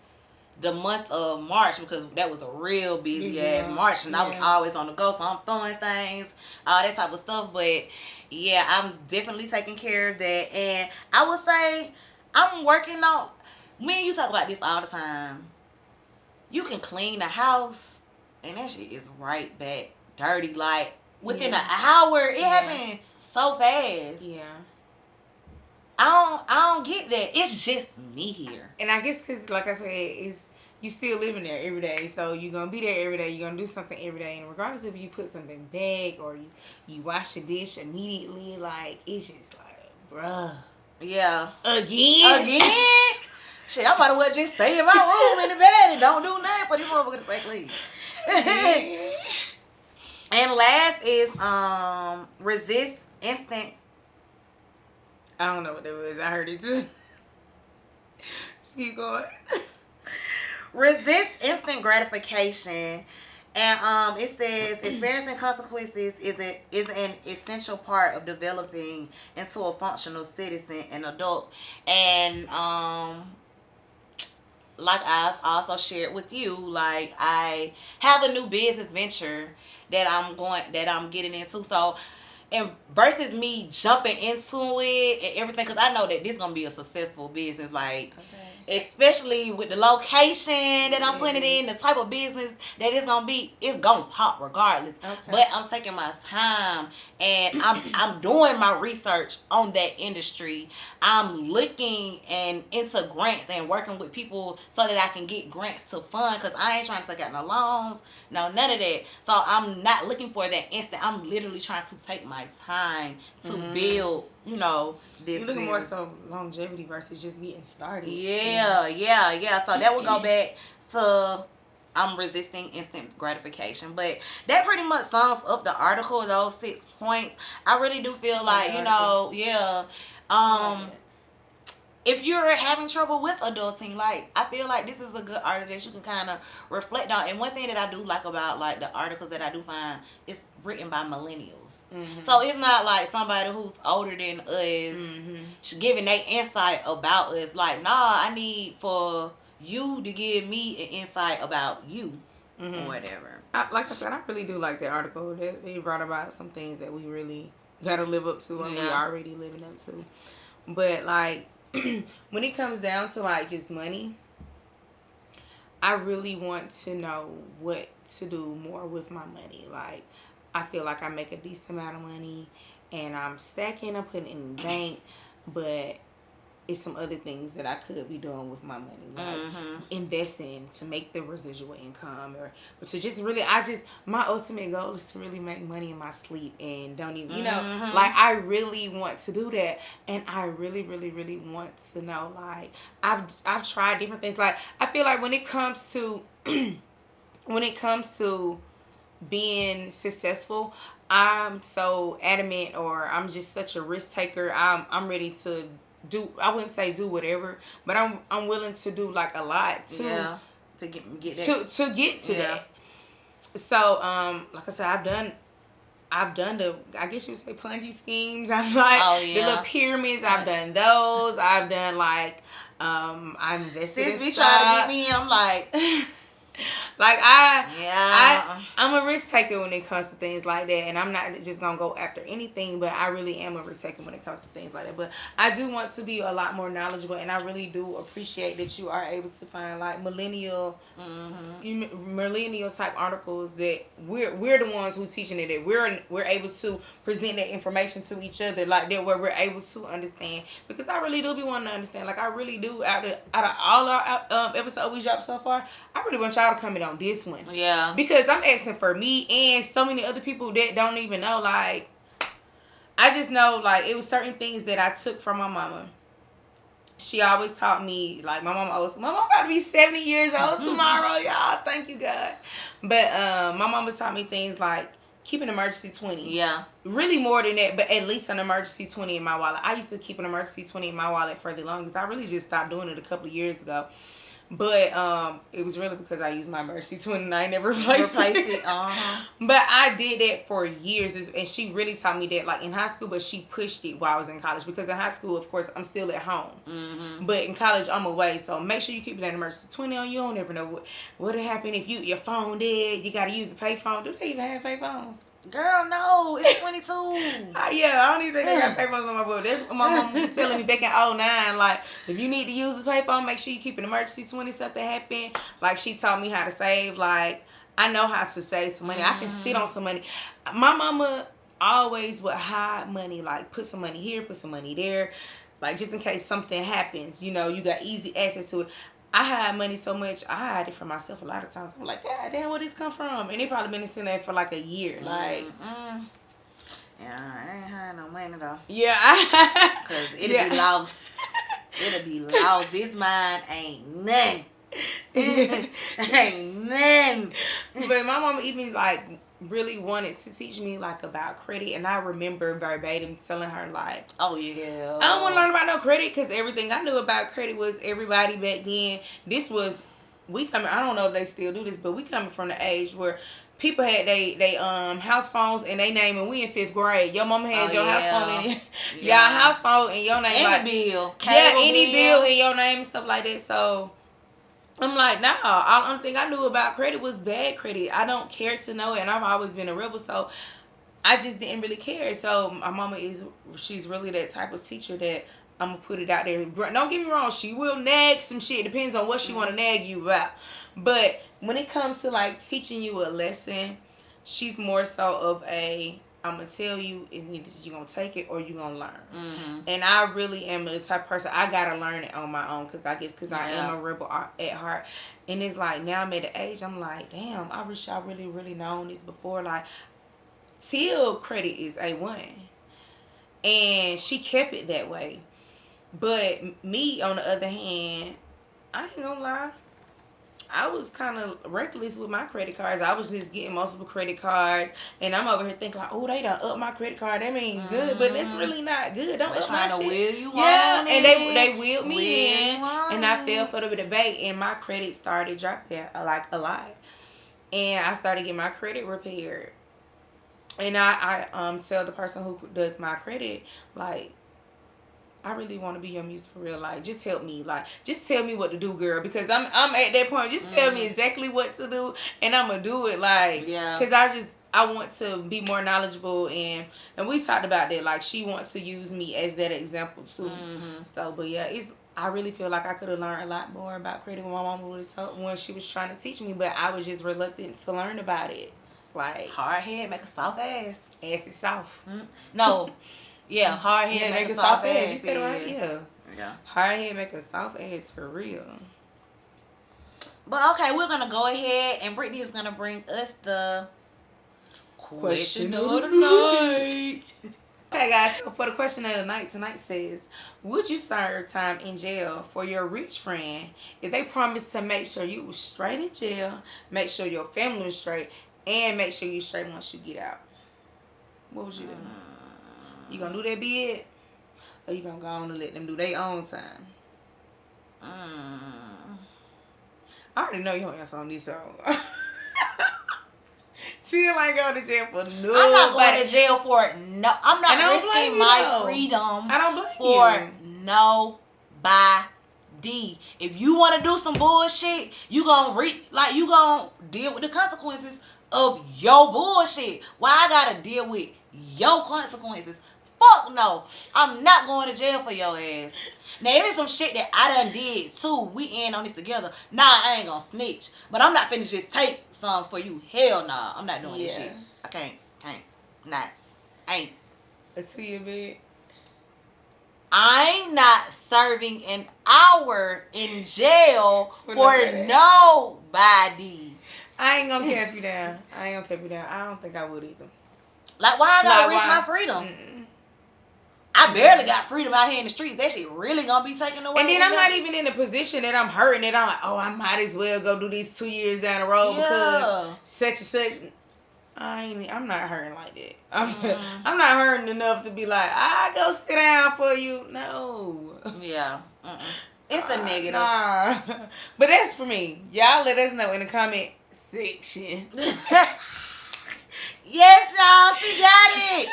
the month of March because that was a real busy ass March, and I was always on the go, so I'm throwing things, all that type of stuff. But yeah, I'm definitely taking care of that, and I would say I'm working on. Me and you talk about this all the time. You can clean the house, and that shit is right back dirty. Like within an hour, it happened so fast. Yeah. I don't get that. It's just me here. And I guess because, like I said, you still living there every day. So you're going to be there every day. You're going to do something every day. And regardless if you put something back or you wash your dish immediately, like, it's just like, bruh. Yeah. Again? Shit, I might as well just stay in my room in the bed and don't do nothing for these motherfuckers to say please. And last is resist instant. I don't know what that was. I heard it too. Just keep going. Resist instant gratification. And it says experiencing consequences is an essential part of developing into a functional citizen and adult. And like I've also shared with you, like I have a new business venture that I'm getting into. So, and versus me jumping into it and everything, because I know that this is gonna be a successful business, like especially with the location that I'm putting it in, the type of business that it's gonna be, it's gonna pop regardless. But I'm taking my time and I'm doing my research on that industry. I'm looking and into grants and working with people so that I can get grants to fund, because I ain't trying to take out no loans, no none of that. So I'm not looking for that instant. I'm literally trying to take my time to build, this. You're looking more so longevity versus just getting started. Yeah. So that would go back to I'm resisting instant gratification. But that pretty much sums up the article, those 6 points. I really do feel like, if you're having trouble with adulting, like, I feel like this is a good article that you can kind of reflect on. And one thing that I do like about, like, the articles that I do find is written by millennials. So it's not like somebody who's older than us giving their insight about us. Like, nah, I need for you to give me an insight about you or whatever. Like I said, I really do like that article. They brought about some things that we really got to live up to and we already living up to. But, like, when it comes down to, like, just money, I really want to know what to do more with my money. Like, I feel like I make a decent amount of money and I'm stacking, I'm putting it in the bank, but it's some other things that I could be doing with my money, like investing to make the residual income, or to just really, my ultimate goal is to really make money in my sleep and don't even, like, I really want to do that. And I really, really, really want to know, like, I've tried different things. Like, I feel like when it comes to being successful, I'm so adamant, or I'm just such a risk taker. I'm ready to do, I wouldn't say do whatever, but I'm willing to do, like, a lot to get that. to get to that. So like I said, I've done the, I guess you would say, Ponzi schemes. I'm like the little pyramids. I've done those. I've done, like, I invested. Sis be trying to get me in. I'm like, Like I'm a risk taker when it comes to things like that, and I'm not just gonna go after anything, but I really am a risk taker when it comes to things like that. But I do want to be a lot more knowledgeable, and I really do appreciate that you are able to find like millennial type articles that we're the ones who teaching it, that we're able to present that information to each other like that, where we're able to understand, because I really do be wanting to understand. Like I really do, out of all our episodes we dropped so far, I really want y'all to comment on this one. Yeah. Because I'm asking for me and so many other people that don't even know. Like, I just know, like, it was certain things that I took from my mama. She always taught me, like, my mama about to be 70 years old tomorrow, y'all. Thank you, God. But my mama taught me things like keep an emergency 20. Yeah. Really more than that, but at least an emergency 20 in my wallet. I used to keep an emergency 20 in my wallet for the longest. I really just stopped doing it a couple of years ago. But it was really because I used my emergency 20 and I never replaced it. But I did that for years, and she really taught me that, like, in high school, but she pushed it while I was in college, because in high school, of course, I'm still at home. But in college, I'm away, so make sure you keep that emergency 20 on you. You don't ever know what'll happen if your phone dead. You gotta use the pay phone. Do they even have pay phones? Girl, no, it's 22. Yeah, I don't even think I got payphones on my book. That's what my mom was telling me back in 2009. Like, if you need to use the payphone, make sure you keep an emergency 20, something happen. Like, she taught me how to save. Like, I know how to save some money. I can sit on some money. My mama always would hide money. Like, put some money here, put some money there. Like, just in case something happens, you know, you got easy access to it. I hide money so much, I hide it for myself a lot of times. I'm like, God damn, where this come from? And it probably been sitting there for like a year. Like, yeah, I ain't hiding no money though. Yeah. Because it'll be lost. It'll be lost. This mine ain't nothing. Ain't nothing. But my mama even like really wanted to teach me like about credit, and I remember verbatim telling her like, oh yeah, I don't want to learn about no credit, because everything I knew about credit was everybody back then. I don't know if they still do this, but we coming from the age where people had they house phones and they name, and we in 5th grade. Your mama had your house phone in y'all house phone and your name, any like, bill, any bill in your name and stuff like that. So I'm like, nah, the only thing I knew about credit was bad credit. I don't care to know it, and I've always been a rebel, so I just didn't really care. So my mama she's really that type of teacher that I'm going to put it out there. Don't get me wrong, she will nag some shit. Depends on what she want to nag you about. But when it comes to, like, teaching you a lesson, she's more so of I'm going to tell you, either you're going to take it or you're going to learn. And I really am the type of person, I got to learn it on my own, because I am a rebel at heart. And it's like, now I'm at the age, I'm like, damn, I wish I really, really known this before. Like, Till credit is A1. And she kept it that way. But me, on the other hand, I ain't going to lie, I was kind of reckless with my credit cards. I was just getting multiple credit cards, and I'm over here thinking like, oh, they done up my credit card. That mean good, but that's really not good. Don't up my shit. Wheel you on and they wheeled me in, and I fell for the debate, and my credit started dropping like a lot, and I started getting my credit repaired, and I tell the person who does my credit, like, I really want to be your muse for real. Like, just help me. Like, just tell me what to do, girl. Because I'm at that point. Just tell me exactly what to do, and I'm gonna do it. Like, because I want to be more knowledgeable, and we talked about that. Like, she wants to use me as that example too. So, but yeah, I really feel like I could have learned a lot more about credit when my mama when she was trying to teach me, but I was just reluctant to learn about it. Like, hard head make a soft ass. Ass is soft. No. Yeah, hard head make a soft ass. You said it right? Yeah. Hard head make a soft ass for real. But okay, we're gonna go ahead, and Brittany is gonna bring us the question of the night. Okay, guys. So for the question of the night, tonight says, would you serve time in jail for your rich friend if they promised to make sure you was straight in jail, make sure your family was straight, and make sure you straight once you get out? What would you do? You gonna do that bid, or you gonna go on and let them do their own time? I already know your answer on this song. Till ain't going to jail for no. I'm not going to jail for no. I'm not risking my freedom. I don't blame for nobody. D, if you want to do some bullshit, you gonna deal with the consequences of your bullshit. Why I gotta deal with your consequences? Fuck no. I'm not going to jail for your ass. Now, if it's some shit that I done did too, we in on this together. Nah, I ain't gonna snitch. But I'm not finna just take some for you. Hell nah. I'm not doing this shit. I can't. Not. Ain't. A 2-year bid. I'm not serving an hour in jail for nobody. I ain't gonna cap you down. I don't think I would either. Like, why I gotta risk my freedom? I barely got freedom out here in the streets. That shit really gonna be taken away. And then I'm not even in a position that I'm hurting that I'm like, oh, I might as well go do these 2 years down the road because such and such. I'm not hurting like that. I'm not hurting enough to be like, I go sit down for you. No. Yeah. It's a negative. Nah. But that's for me. Y'all let us know in the comment section. Yes, y'all. She got it.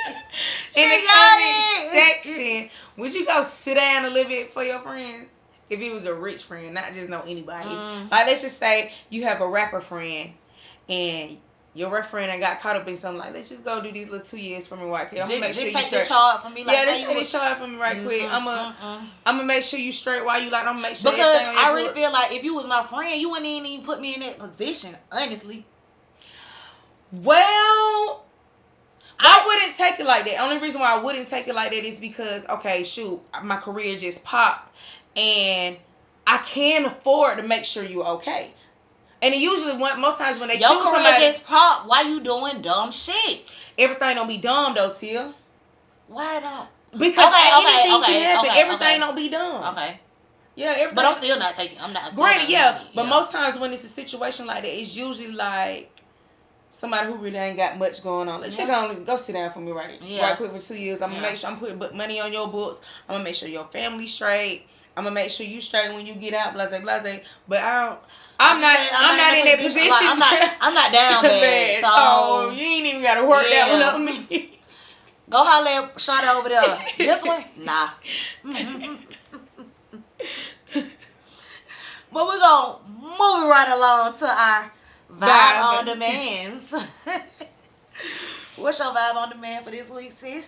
In the comment section, would you go sit down and live it for your friends? If it was a rich friend, not just know anybody. Like, let's just say you have a rapper friend and your rap friend and got caught up in something like, let's just go do these little 2 years for me right quick. I'm gonna make sure you take straight. The chart for me. Like, yeah, let's take the chart for me right quick. I'm gonna make sure you straight while you like. I'm gonna make sure. Because I really feel like if you was my friend, you wouldn't even put me in that position. Honestly. Well, I wouldn't take it like that. Only reason why I wouldn't take it like that is because, okay, shoot, my career just popped, and I can afford to make sure you're okay. And usually, most times when they choose somebody, your career just pop. Why you doing dumb shit? Everything don't be dumb though, Tia. Why don't? Because anything can happen. Everything don't be dumb. Okay. Yeah, everything. But I'm still not taking. I'm not. Granted, yeah. But most times when it's a situation like that, it's usually like somebody who really ain't got much going on. Like, go sit down for me right quick for 2 years. I'm gonna make sure I'm putting money on your books. I'm gonna make sure your family's straight. I'm gonna make sure you straight when you get out. Blase. But I'm not in that position. Like, I'm not down bad. So you ain't even gotta work that one up with me. Go holler at Shawty over there. This one, nah. But we're gonna move right along to our vibe on demands. What's your vibe on demand for this week, sis?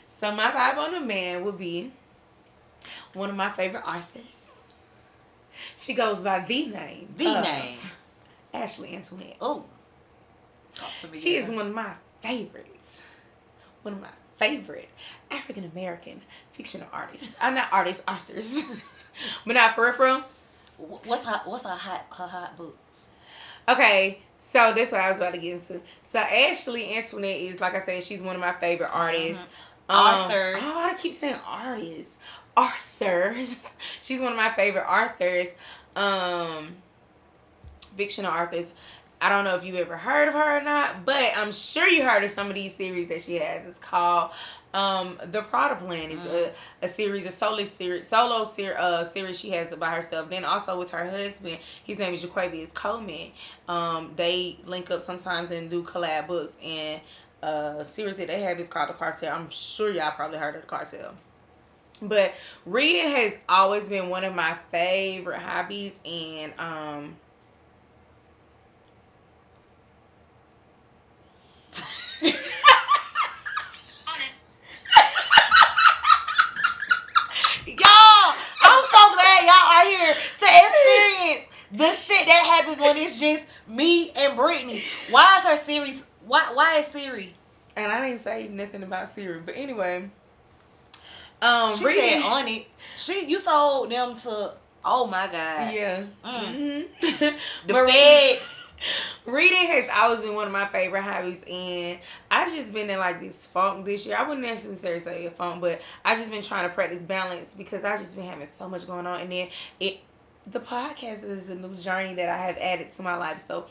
So my vibe on demand would be one of my favorite authors. She goes by the name. Ashley Antoinette. Oh. She is one of my favorites. One of my favorite African American fictional artists. Not artists, authors. But not for real. What's her hot books? Okay, so that's what I was about to get into. So Ashley Antoinette is, like I said, she's one of my favorite artists. Authors. I keep saying artists. Authors. She's one of my favorite authors. Fictional authors. I don't know if you ever heard of her or not, but I'm sure you heard of some of these series that she has. It's called The Prada Plan. It's a series, a solo series she has by herself. Then also with her husband, his name is Jaquavius Coleman. They link up sometimes and do collab books. And a series that they have is called The Cartel. I'm sure y'all probably heard of The Cartel. But reading has always been one of my favorite hobbies, and the shit that happens when it's just me and Brittany. Why is her series? Why is Siri? And I didn't say nothing about Siri, but anyway. She said on it. You sold them to. Oh my God. Yeah. The feds. Reading has always been one of my favorite hobbies, and I've just been in like this funk this year. I wouldn't necessarily say a funk, but I've just been trying to practice balance because I've just been having so much going on, and then the podcast is a new journey that I have added to my life. So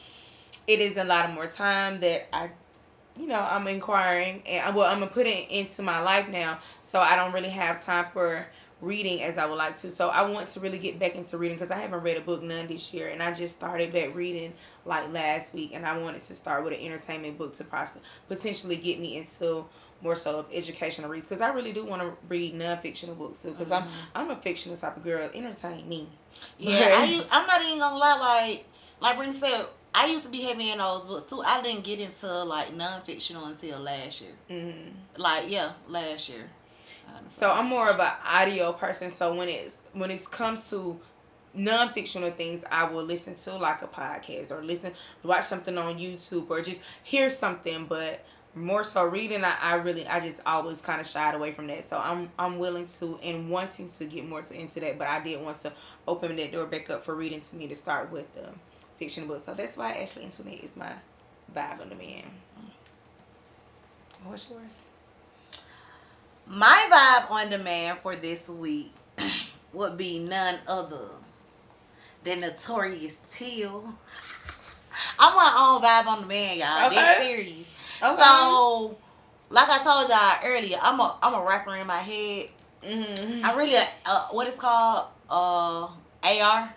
it is a lot of more time that I'm inquiring, and I'm going to put it into my life now. So I don't really have time for reading as I would like to. So I want to really get back into reading because I haven't read a book none this year. And I just started back reading like last week. And I wanted to start with an entertainment book to potentially get me into more so of educational reads, because I really do want to read non-fictional books too, because I'm a fictional type of girl. Entertain me. Yeah, I'm not even gonna lie. Like Brittany said, I used to be heavy in those books too. I didn't get into like non-fictional until last year. Last year. So I'm more of an audio person. So when it comes to non-fictional things, I will listen to like a podcast or watch something on YouTube or just hear something. But more so reading, I just always kind of shied away from that. So I'm willing to and wanting to get more into that. But I did want to open that door back up for reading to me to start with the fiction books. So that's why Ashley Internet is my vibe on demand. What's yours? My vibe on demand for this week would be none other than Notorious Till. I'm my own vibe on demand, y'all. Okay. That series. Okay. So, like I told y'all earlier, I'm a rapper in my head. Mm-hmm. I really what it's called AR.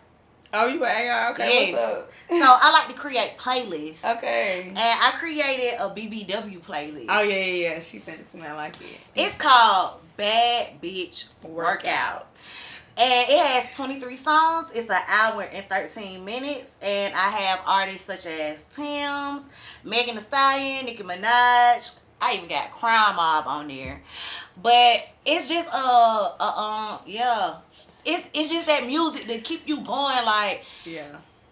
Oh, you an AR? Okay, yes. What's up? So I like to create playlists. Okay. And I created a BBW playlist. Oh yeah. She sent it to me. I like it. It's called Bad Bitch Workout. And it has 23 songs. It's an hour and 13 minutes. And I have artists such as Tim's, Megan Thee Stallion, Nicki Minaj. I even got Crime Mob on there. But it's just It's just that music to keep you going. Like,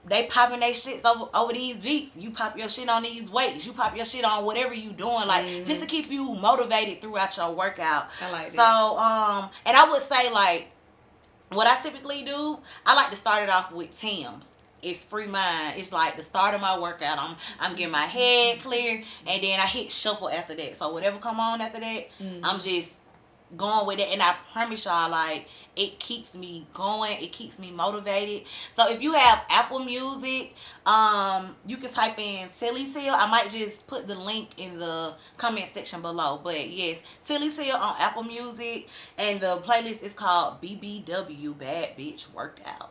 they popping their shit over these beats. You pop your shit on these weights. You pop your shit on whatever you doing. Like, just to keep you motivated throughout your workout. I like so, that. And I would say, like, what I typically do, I like to start it off with Tim's. It's free mind. It's like the start of my workout. I'm getting my head clear, and then I hit shuffle after that. So whatever come on after that, I'm just going with it. And I promise y'all, like, it keeps me going. It keeps me motivated. So if you have Apple Music, you can type in Tilly Till. I might just put the link in the comment section below. But yes, Tilly Till on Apple Music, and the playlist is called BBW Bad Bitch Workout.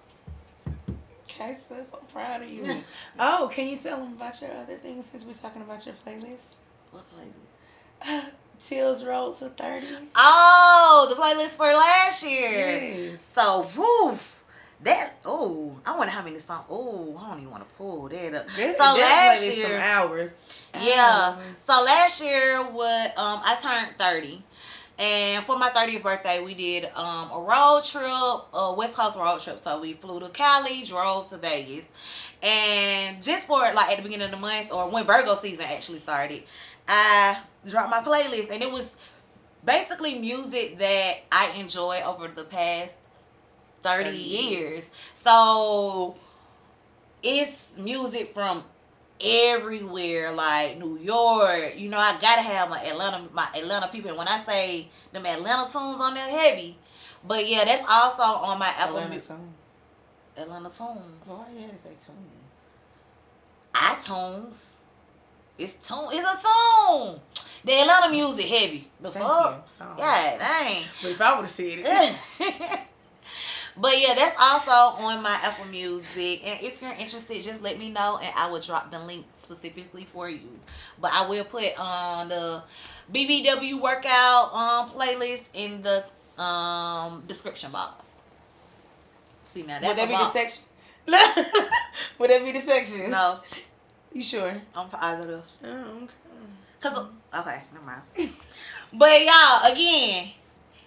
Okay, sis, I'm proud of you. Oh, can you tell them about your other things since we're talking about your playlist? What playlist? Till's Road to 30. Oh, the playlist for last year. Yes. So, I wonder how many songs. Oh, I don't even want to pull that up. So last year, some hours. Yeah. So last year, I turned 30. And for my 30th birthday, we did a road trip, a West Coast road trip. So we flew to Cali, drove to Vegas. And just for, like, at the beginning of the month, or when Virgo season actually started, I dropped my playlist. And it was basically music that I enjoyed over the past 30 years. So it's music from everywhere, like New York. You know, I gotta have my Atlanta people. And when I say them Atlanta tunes on there, heavy. But yeah, that's also on my Apple Music. Atlanta tunes. Oh, I had to say tunes. iTunes. It's a tune. The Atlanta music heavy. The fuck? Yeah, dang. But if I would have said it. But yeah, that's also on my Apple Music. And if you're interested, just let me know and I will drop the link specifically for you. But I will put on the BBW workout playlist in the description box. See, now that's Would that be the section? Would that be the section? No. You sure? I'm positive. Oh, okay. Okay, never mind. But y'all, again,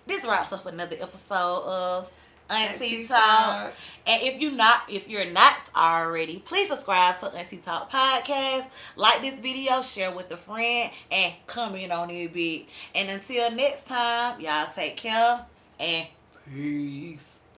this wraps up another episode of AunTEA Talk. And if you're not already, please subscribe to AunTEA Talk podcast, like this video, share with a friend, and comment on it big. And until next time, y'all take care and peace.